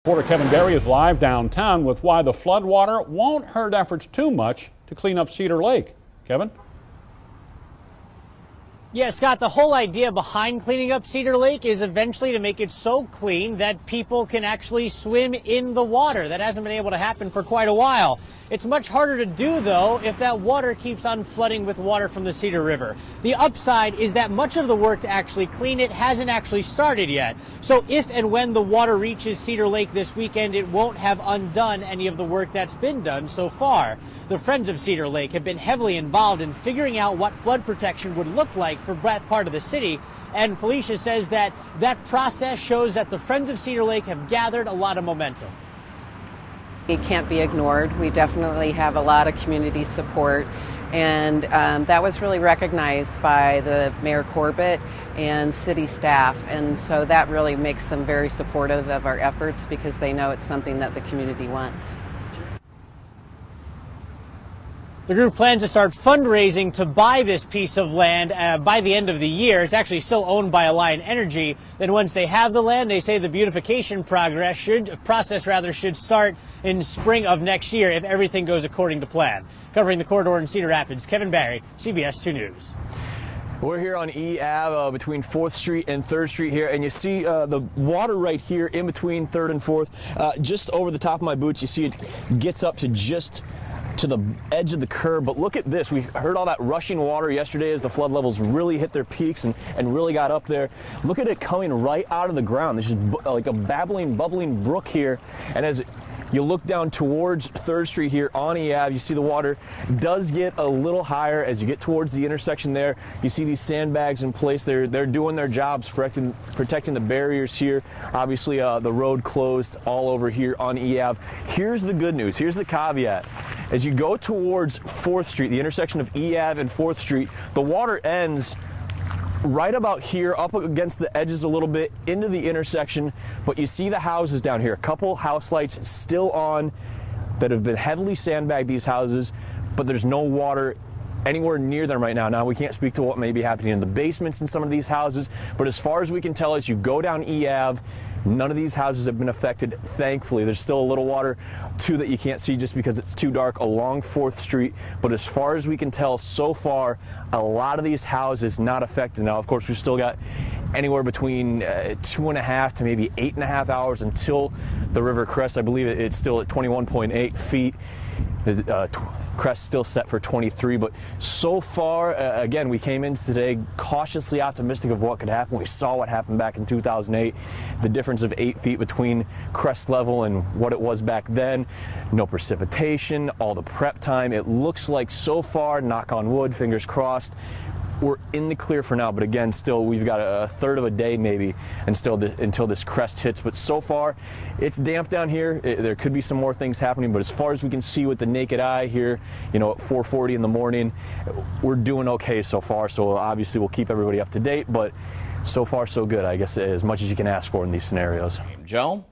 Reporter Kevin Barry is live downtown with why the floodwater won't hurt efforts too much to clean up Cedar Lake. Kevin? Yeah, Scott, the whole idea behind cleaning up Cedar Lake is eventually to make it so clean that people can actually swim in the water. That hasn't been able to happen for quite a while. It's much harder to do, though, if that water keeps on flooding with water from the Cedar River. The upside is that much of the work to actually clean it hasn't actually started yet. So if and when the water reaches Cedar Lake this weekend, it won't have undone any of the work that's been done so far. The Friends of Cedar Lake have been heavily involved in figuring out what flood protection would look like for that part of the city. And Felicia says that that process shows that the Friends of Cedar Lake have gathered a lot of momentum. It can't be ignored. We definitely have a lot of community support, and that was really recognized by the Mayor Corbett and city staff, and so that really makes them very supportive of our efforts because they know it's something that the community wants. The group plans to start fundraising to buy this piece of land by the end of the year. It's actually still owned by Alliant Energy. Then once they have the land, they say the beautification process should start in spring of next year if everything goes according to plan. Covering the corridor in Cedar Rapids, Kevin Barry, CBS 2 News. We're here on E Ave between 4th Street and 3rd Street here, and you see the water right here in between 3rd and 4th. Just over the top of my boots, you see it gets up to just to the edge of the curb. But look at this. We heard all that rushing water yesterday as the flood levels really hit their peaks and really got up there. Look at it coming right out of the ground. There's just like a bubbling brook here. And as you look down towards 3rd Street here on E Ave, you see the water does get a little higher as you get towards the intersection there. You see these sandbags in place. They're doing their jobs, protecting the barriers here. Obviously, the road closed all over here on E Ave. Here's the good news. Here's the caveat. As you go towards 4th Street, the intersection of E Ave and 4th Street, the water ends right about here, up against the edges a little bit into the intersection, but you see the houses down here. A couple house lights still on that have been heavily sandbagged, these houses, but there's no water anywhere near them right now. Now, we can't speak to what may be happening in the basements in some of these houses, but as far as we can tell, as you go down E Ave, none of these houses have been affected, thankfully. There's still a little water, too, that you can't see just because it's too dark along 4th Street. But as far as we can tell so far, a lot of these houses not affected. Now, of course, we've still got anywhere between 2.5 to maybe 8.5 hours until the River Crest. I believe it's still at 21.8 feet. Crest still set for 23, but so far, again, we came in today cautiously optimistic of what could happen. We saw what happened back in 2008, the difference of 8 feet between crest level and what it was back then. No precipitation, all the prep time. It looks like so far, knock on wood, fingers crossed, we're in the clear for now, but again, still we've got a third of a day maybe until this crest hits. But so far, it's damp down here. There could be some more things happening, but as far as we can see with the naked eye here, you know, at 4:40 in the morning, we're doing okay so far. So obviously we'll keep everybody up to date, but so far so good, I guess, as much as you can ask for in these scenarios. Joe?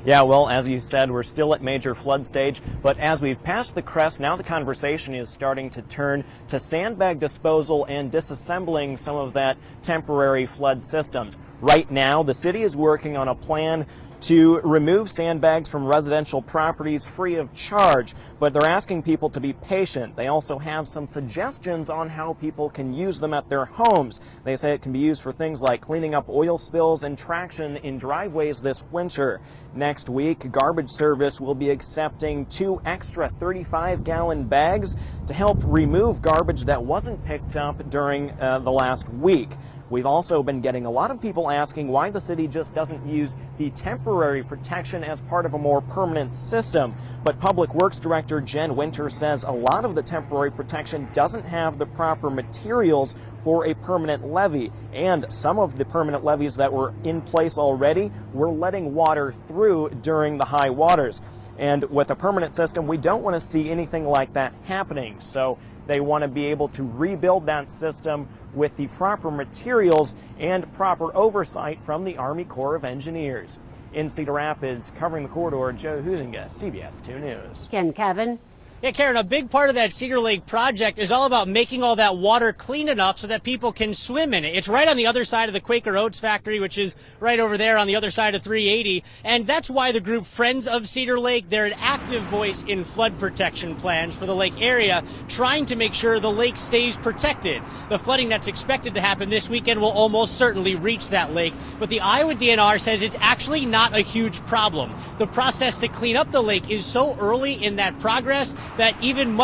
Yeah, well, as you said, we're still at major flood stage, but as we've passed the crest, now the conversation is starting to turn to sandbag disposal and disassembling some of that temporary flood systems. Right now, the city is working on a plan to remove sandbags from residential properties free of charge, but they're asking people to be patient. They also have some suggestions on how people can use them at their homes. They say it can be used for things like cleaning up oil spills and traction in driveways this winter. Next week, garbage service will be accepting 2 extra 35-gallon bags to help remove garbage that wasn't picked up during the last week. We've also been getting a lot of people asking why the city just doesn't use the temporary protection as part of a more permanent system. But Public Works Director Jen Winter says a lot of the temporary protection doesn't have the proper materials for a permanent levee. And some of the permanent levees that were in place already were letting water through during the high waters. And with a permanent system, we don't want to see anything like that happening. So they want to be able to rebuild that system with the proper materials and proper oversight from the Army Corps of Engineers. In Cedar Rapids, covering the corridor, Joe Huisinga, CBS 2 News. Again, Kevin. Yeah, Karen, a big part of that Cedar Lake project is all about making all that water clean enough so that people can swim in it. It's right on the other side of the Quaker Oats factory, which is right over there on the other side of 380. And that's why the group Friends of Cedar Lake, they're an active voice in flood protection plans for the lake area, trying to make sure the lake stays protected. The flooding that's expected to happen this weekend will almost certainly reach that lake. But the Iowa DNR says it's actually not a huge problem. The process to clean up the lake is so early in that progress that even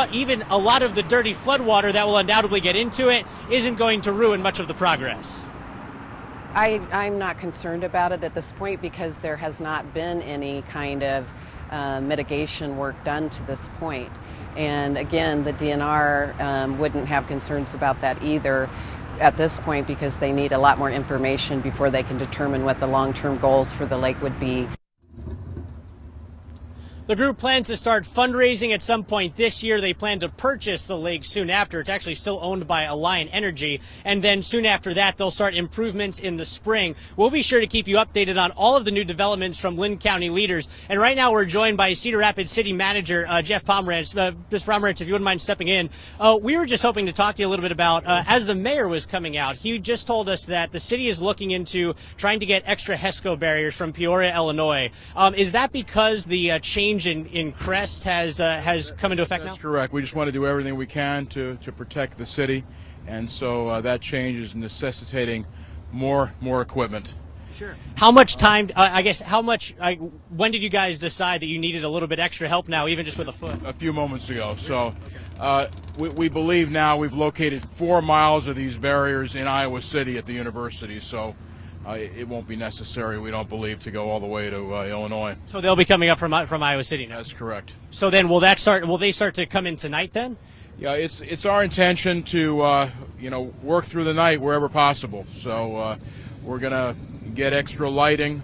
a lot of the dirty floodwater that will undoubtedly get into it isn't going to ruin much of the progress. I'm not concerned about it at this point because there has not been any kind of mitigation work done to this point. And again, the DNR wouldn't have concerns about that either at this point because they need a lot more information before they can determine what the long-term goals for the lake would be. The group plans to start fundraising at some point this year. They plan to purchase the lake soon after. It's actually still owned by Alliant Energy. And then soon after that, they'll start improvements in the spring. We'll be sure to keep you updated on all of the new developments from Linn County leaders. And right now we're joined by Cedar Rapids City Manager Jeff Pomerantz. Mr. Pomerantz, if you wouldn't mind stepping in. We were just hoping to talk to you a little bit about, as the mayor was coming out, he just told us that the city is looking into trying to get extra HESCO barriers from Peoria, Illinois. Is that because the change in Crest has come into effect now? That's correct. We just want to do everything we can to protect the city, and so that change is necessitating more equipment. Sure. How much time, when did you guys decide that you needed a little bit extra help now, even just with a foot? A few moments ago. So we believe now we've located 4 miles of these barriers in Iowa City at the university, so it won't be necessary, we don't believe, to go all the way to Illinois. So they'll be coming up from Iowa City now? That's correct. So then will they start to come in tonight then? Yeah, it's our intention to work through the night wherever possible. So we're going to get extra lighting,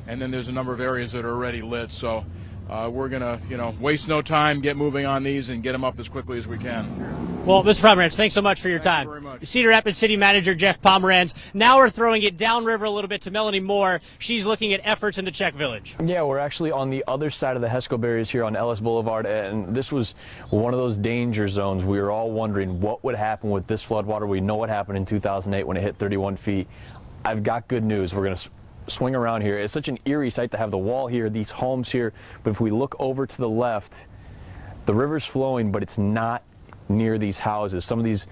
and then there's a number of areas that are already lit. So we're going to waste no time, get moving on these, and get them up as quickly as we can. Well, Mr. Pomerantz, thanks so much for your time. Thank you very much. Cedar Rapids City Manager Jeff Pomerantz. Now we're throwing it downriver a little bit to Melanie Moore. She's looking at efforts in the Czech Village. Yeah, we're actually on the other side of the HESCO barriers here on Ellis Boulevard, and this was one of those danger zones. We were all wondering what would happen with this floodwater. We know what happened in 2008 when it hit 31 feet. I've got good news. We're going to swing around here. It's such an eerie sight to have the wall here, these homes here, but if we look over to the left, the river's flowing, but it's not near these houses. Some of these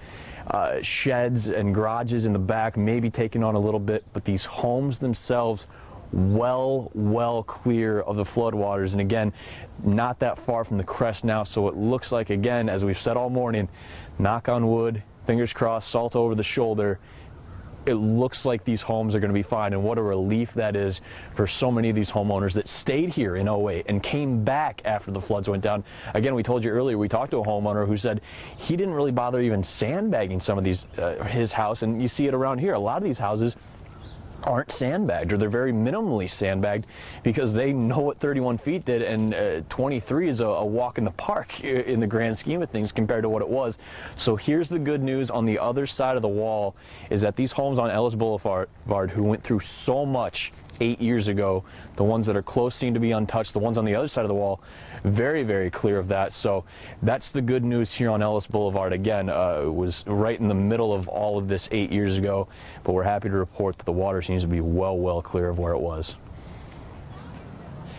sheds and garages in the back may be taking on a little bit, but these homes themselves well clear of the floodwaters, and again, not that far from the crest now, so it looks like, again, as we've said all morning, knock on wood, fingers crossed, salt over the shoulder, it looks like these homes are going to be fine, and what a relief that is for so many of these homeowners that stayed here in 08 and came back after the floods went down. Again, we told you earlier, we talked to a homeowner who said he didn't really bother even sandbagging some of these, his house, and you see it around here. A lot of these houses aren't sandbagged, or they're very minimally sandbagged because they know what 31 feet did, and 23 is a walk in the park in the grand scheme of things compared to what it was. So here's the good news on the other side of the wall is that these homes on Ellis Boulevard who went through so much 8 years ago, the ones that are close seem to be untouched, the ones on the other side of the wall very clear of that. So that's the good news here on Ellis Boulevard. Again, it was right in the middle of all of this 8 years ago, but we're happy to report that the water seems to be well clear of where it was.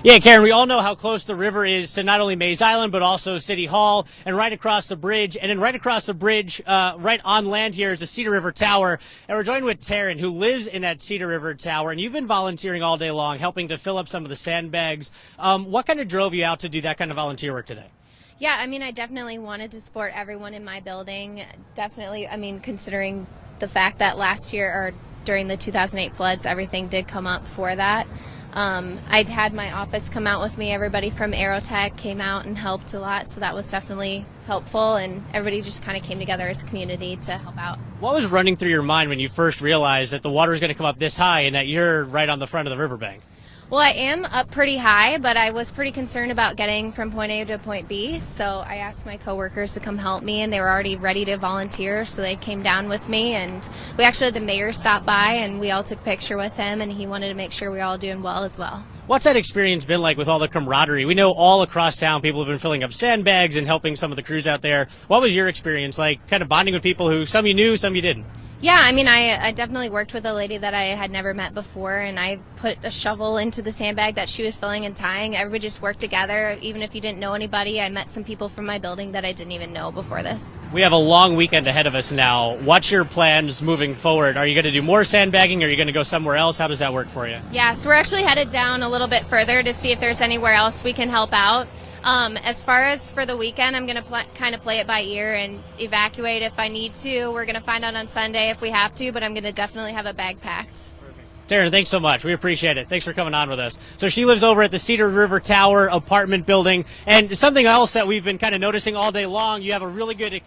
Yeah, Karen, we all know how close the river is to not only Mays Island, but also City Hall, and right across the bridge. And then right across the bridge, right on land here, is the Cedar River Tower. And we're joined with Taryn, who lives in that Cedar River Tower. And you've been volunteering all day long, helping to fill up some of the sandbags. What kind of drove you out to do that kind of volunteer work today? Yeah, I mean, I definitely wanted to support everyone in my building. Definitely, I mean, considering the fact that last year, or during the 2008 floods, everything did come up for that. I'd had my office come out with me. Everybody from Aerotech came out and helped a lot, so that was definitely helpful, and everybody just kind of came together as a community to help out. What was running through your mind when you first realized that the water was going to come up this high and that you're right on the front of the riverbank? Well, I am up pretty high, but I was pretty concerned about getting from point A to point B, so I asked my coworkers to come help me, and they were already ready to volunteer, so they came down with me, and we actually had the mayor stop by, and we all took a picture with him, and he wanted to make sure we were all doing well as well. What's that experience been like with all the camaraderie? We know all across town people have been filling up sandbags and helping some of the crews out there. What was your experience like, kind of bonding with people who some you knew, some you didn't? Yeah, I mean, I definitely worked with a lady that I had never met before, and I put a shovel into the sandbag that she was filling and tying. Everybody just worked together. Even if you didn't know anybody, I met some people from my building that I didn't even know before this. We have a long weekend ahead of us now. What's your plans moving forward? Are you going to do more sandbagging? Are you going to go somewhere else? How does that work for you? Yeah, so we're actually headed down a little bit further to see if there's anywhere else we can help out. As far as for the weekend, I'm going to kind of play it by ear and evacuate if I need to. We're going to find out on Sunday if we have to, but I'm going to definitely have a bag packed. Taryn, thanks so much. We appreciate it. Thanks for coming on with us. So she lives over at the Cedar River Tower apartment building. And something else that we've been kind of noticing all day long, you have a really good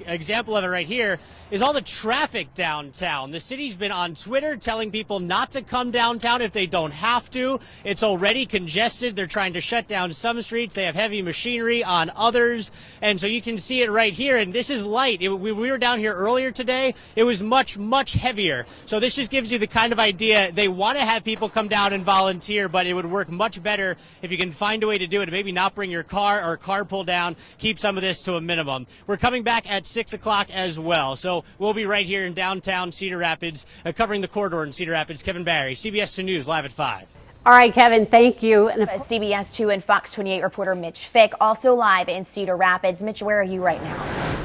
example of it right here, is all the traffic downtown. The city's been on Twitter telling people not to come downtown if they don't have to. It's already congested. They're trying to shut down some streets. They have heavy machinery on others. And so you can see it right here. And this is light. We were down here earlier today. It was much, much heavier. So this just gives you the kind of idea. They want to have people come down and volunteer, but it would work much better if you can find a way to do it. Maybe not bring your car or carpool down. Keep some of this to a minimum. We're coming back at 6 o'clock as well. So we'll be right here in downtown Cedar Rapids, covering the corridor in Cedar Rapids. Kevin Barry, CBS 2 News, live at 5. All right, Kevin, thank you. And CBS 2 and Fox 28 reporter Mitch Fick, also live in Cedar Rapids. Mitch, where are you right now?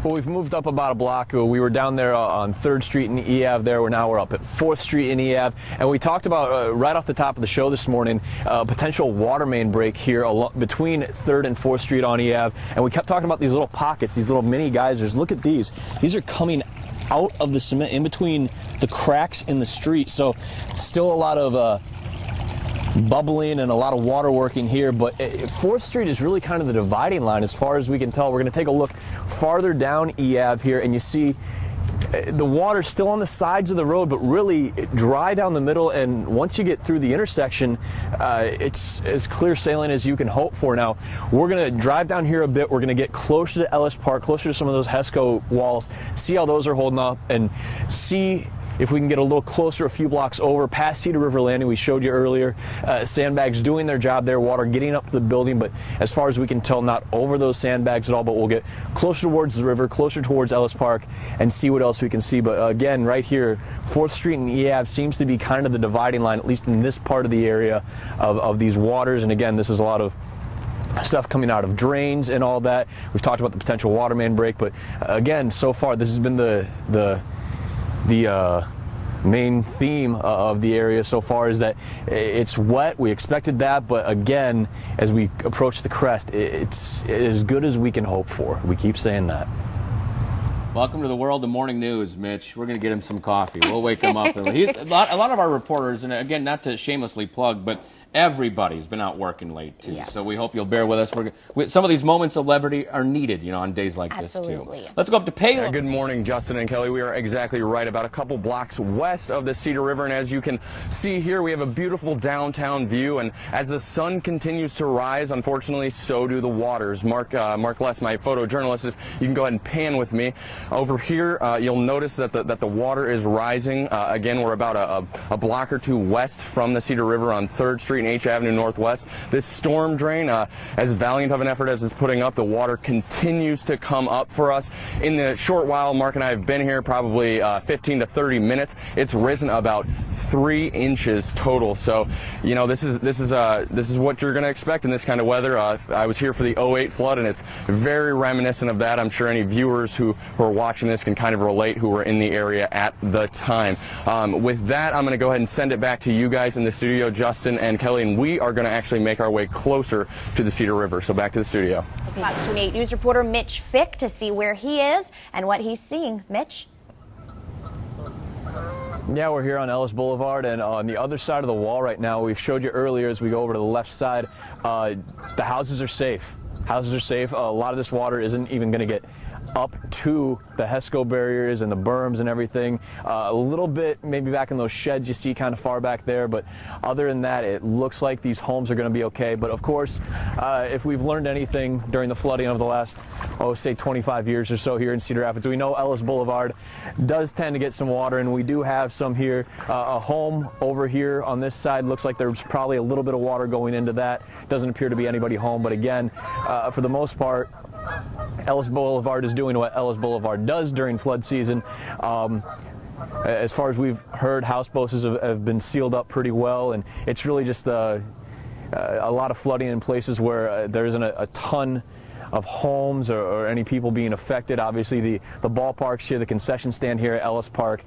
Well, we've moved up about a block. We were down there on 3rd Street in EAV there. Now we're up at 4th Street in EAV. And we talked about, right off the top of the show this morning, potential water main break here between 3rd and 4th Street on EAV. And we kept talking about these little pockets, these little mini geysers. Look at these. These are coming out of the cement in between the cracks in the street. So still a lot of bubbling and a lot of water working here, but 4th Street is really kind of the dividing line as far as we can tell. We're going to take a look farther down EAV here, and you see the water still on the sides of the road, but really dry down the middle. And once you get through the intersection, it's as clear sailing as you can hope for. Now, we're going to drive down here a bit. We're going to get closer to Ellis Park, closer to some of those HESCO walls, see how those are holding up, and see if we can get a little closer, a few blocks over, past Cedar River Landing. We showed you earlier, sandbags doing their job there, water getting up to the building, but as far as we can tell, not over those sandbags at all. But we'll get closer towards the river, closer towards Ellis Park, and see what else we can see. But again, right here, 4th Street and EAV seems to be kind of the dividing line, at least in this part of the area of these waters. And again, this is a lot of stuff coming out of drains and all that. We've talked about the potential water main break, but again, so far this has been the main theme of the area so far, is that it's wet. We expected that, but again, as we approach the crest, it's as good as we can hope for. We keep saying that. Welcome to the world of morning news, Mitch. We're going to get him some coffee. We'll wake him up. A lot of our reporters, and again, not to shamelessly plug, but everybody's been out working late too. Yeah. So we hope you'll bear with us. Some of these moments of levity are needed, on days like this too. Let's go up to Paylor. Good morning, Justin and Kelly. We are exactly right, about a couple blocks west of the Cedar River, and as you can see here, we have a beautiful downtown view. And as the sun continues to rise, unfortunately, so do the waters. Mark Less, my photojournalist, if you can go ahead and pan with me over here, you'll notice that the water is rising. Again, we're about a block or two west from the Cedar River on 3rd Street and H Avenue Northwest. This storm drain, as valiant of an effort as it's putting up, the water continues to come up for us. In the short while Mark and I have been here, probably 15 to 30 minutes, it's risen about 3 inches total. So, this is what you're going to expect in this kind of weather. I was here for the 08 flood, and it's very reminiscent of that. I'm sure any viewers who are watching this can kind of relate, who were in the area at the time. With that, I'm going to go ahead and send it back to you guys in the studio, Justin and Kelly, and we are going to actually make our way closer to the Cedar River. So back to the studio. Fox 28 News reporter Mitch Fick to see where he is and what he's seeing. Mitch? Yeah, we're here on Ellis Boulevard, and on the other side of the wall right now, we've showed you earlier as we go over to the left side, the houses are safe. Houses are safe. A lot of this water isn't even going to get up to the HESCO barriers and the berms and everything. A little bit maybe back in those sheds you see kind of far back there, but other than that, it looks like these homes are going to be okay. But of course, if we've learned anything during the flooding of the last, say 25 years or so here in Cedar Rapids, we know Ellis Boulevard does tend to get some water, and we do have some here. A home over here on this side looks like there's probably a little bit of water going into that. Doesn't appear to be anybody home, but again, for the most part, Ellis Boulevard is doing what Ellis Boulevard does during flood season. As far as we've heard, houseboats have been sealed up pretty well, and it's really just a lot of flooding in places where there isn't a ton of homes or any people being affected. Obviously, the ballparks here, the concession stand here at Ellis Park,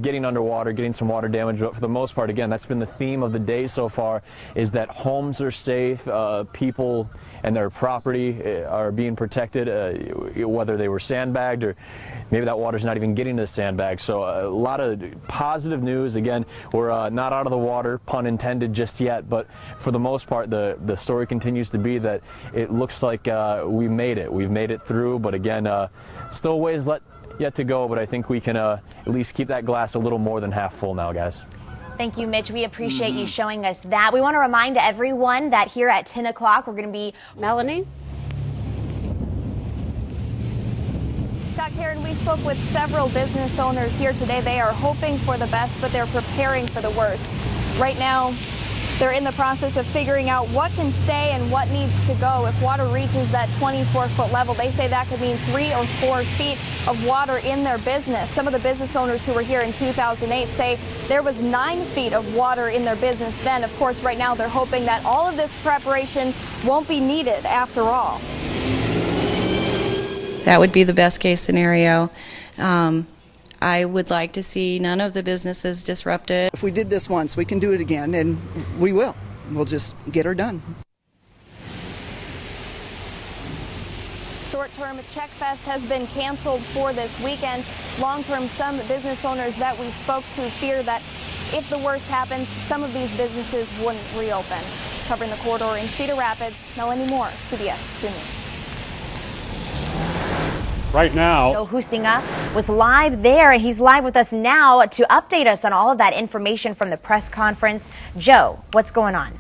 getting underwater, getting some water damage. But for the most part, again, that's been the theme of the day so far, is that homes are safe, people and their property are being protected, whether they were sandbagged or maybe that water's not even getting to the sandbags. So a lot of positive news. Again, we're not out of the water, pun intended, just yet, but for the most part, the story continues to be that it looks like we made it. We've made it through, but again, still a ways yet to go, but I think we can at least keep that glass a little more than half full now, guys. Thank you, Mitch. We appreciate you showing us that. We want to remind everyone that here at 10 o'clock, we're going to be... Melanie? Scott, Karen, we spoke with several business owners here today. They are hoping for the best, but they're preparing for the worst. Right now, they're in the process of figuring out what can stay and what needs to go. If water reaches that 24-foot level, they say that could mean 3 or 4 feet of water in their business. Some of the business owners who were here in 2008 say there was 9 feet of water in their business then. Of course, right now they're hoping that all of this preparation won't be needed after all. That would be the best case scenario. I would like to see none of the businesses disrupted. If we did this once, we can do it again, and we will. We'll just get her done. Short-term Check Fest has been canceled for this weekend. Long-term, some business owners that we spoke to fear that if the worst happens, some of these businesses wouldn't reopen. Covering the corridor in Cedar Rapids, Melanie Moore, CBS 2 News. Right now, Joe Huisinga was live there, and he's live with us now to update us on all of that information from the press conference. Joe, what's going on?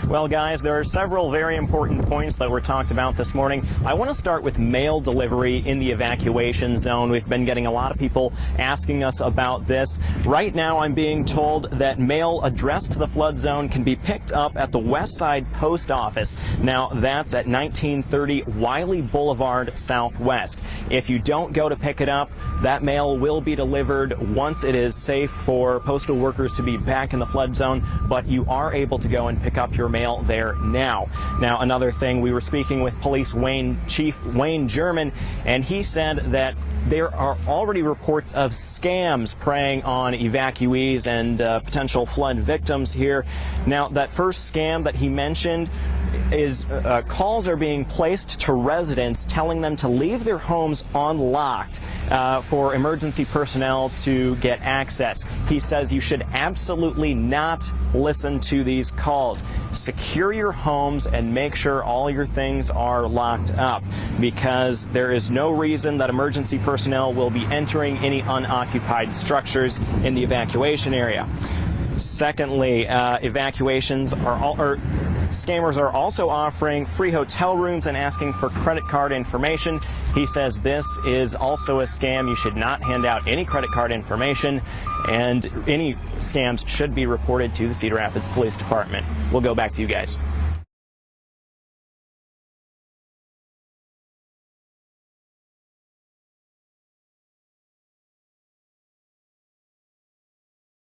Well, guys, there are several very important points that were talked about this morning. I want to start with mail delivery in the evacuation zone. We've been getting a lot of people asking us about this. Right now, I'm being told that mail addressed to the flood zone can be picked up at the West Side Post Office. Now, that's at 1930 Wiley Boulevard Southwest. If you don't go to pick it up, that mail will be delivered once it is safe for postal workers to be back in the flood zone, but you are able to go and pick up your mail there now. Now, another thing, we were speaking with Police Chief Wayne German, and he said that there are already reports of scams preying on evacuees and potential flood victims here. Now, that first scam that he mentioned is calls are being placed to residents telling them to leave their homes unlocked for emergency personnel to get access. He says you should absolutely not listen to these calls. Secure your homes and make sure all your things are locked up, because there is no reason that emergency personnel will be entering any unoccupied structures in the evacuation area. Secondly, scammers are also offering free hotel rooms and asking for credit card information. He says this is also a scam. You should not hand out any credit card information, and any scams should be reported to the Cedar Rapids Police Department. We'll go back to you guys.